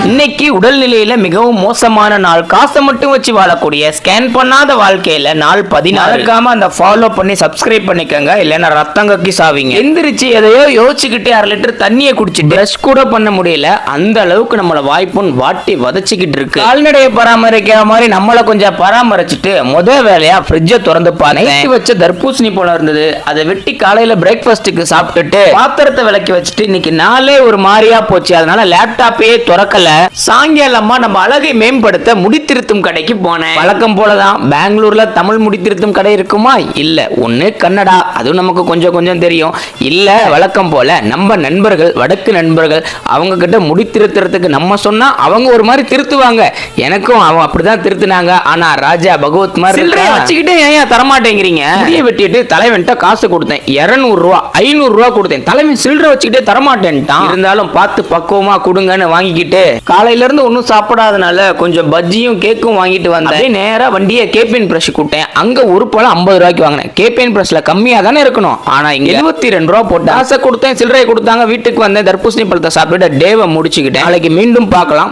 இன்னைக்கு உடல்நிலையில மிகவும் மோசமான நாள். காசை மட்டும் வச்சு வாழக்கூடிய ஸ்கேன் பண்ணாத வாழ்க்கையில நாள் 14. அந்த ஃபாலோ பண்ணி சப்ஸ்கிரைப் பண்ணிக்கங்க, இல்லைன்னா ரத்தம் கக்கி சாவீங்க. எந்திரிச்சு எதையோ யோசிச்சுக்கிட்டு 1/2 லிட்டர் தண்ணியை குடிச்சிட்டு பிரஷ் கூட பண்ண முடியல. அந்த அளவுக்கு நம்மள வாய்ப்புன்னு வாட்டி வதச்சிக்கிட்டு இருக்கு. கால்நடையை பராமரிக்கிற மாதிரி நம்மளை கொஞ்சம் பராமரிச்சுட்டு வேலையா ஃப்ரிட்ஜை திறந்து நைட்டு வச்ச தர்பூசணி போல இருந்தது. அதை வெட்டி காலையில பிரேக்ஃபாஸ்ட்டுக்கு சாப்பிட்டுட்டு பாத்திரத்தை விளக்கி வச்சுட்டு இன்னைக்கு நாளே ஒரு மாதிரியா போச்சு. அதனால லேப்டாப்பே திறக்கல. சாயங்காலமா நம்ம அழகை மேம்படுத்த முடித்திருத்தும் கடைக்கு போனேன். வழக்கம் போலதான். பெங்களூர்ல தமிழ் முடித்திருத்தும் கடை இருக்குமா? இல்ல. ஒண்ணு கன்னடா, அதுவும் நமக்கு கொஞ்சம் கொஞ்சம் தெரியும். இல்ல வழக்கம் போல நம்ம நண்பர்கள், வடக்கு நண்பர்கள், அவங்க கிட்ட முடித்திருத்துறதுக்கு நம்ம சொன்னா அவங்க ஒரு மாதிரி திருத்துவாங்க. எனக்கும் அவன் அப்படிதான் திருத்துனாங்க. ஆனா ராஜா பகவத் மாதிரி வச்சுக்கிட்டே ஏன் தரமாட்டேங்கிறீங்க? முடிய வெட்டிட்டு தலைவன்ட்ட காசு கொடுத்தேன். 200 ரூபா 500 ரூபா கொடுத்தேன். தலைவன் சில்லறை வச்சுக்கிட்டே தரமாட்டேன்ட்டான். இருந்தாலும் பார்த்து பக்குவமா கொடுங்கன்னு வாங்கிக்கிட்டு காலையில இருந்து ஒன்னும் சாப்பிடாதனால கொஞ்சம் பஜ்ஜியும் கேக்கும் வாங்கிட்டு வந்தேன். நேரா வண்டியை கேபின் பிரஷ் கூட்டேன். அங்க ஒரு பழம் 50 ரூபாய்க்கு வாங்கினேன். கேபின் பிரஷ்ல கம்மியா தானே இருக்கணும். ஆனா இங்க 72 ரூபா போட்டு ஆசை கொடுத்தேன். சில்லறை கொடுத்தாங்க. வீட்டுக்கு வந்தேன். தர்பூசணி பழத்தை சாப்பிட்டு டேவை முடிச்சுக்கிட்டேன். நாளைக்கு மீண்டும் பார்க்கலாம்.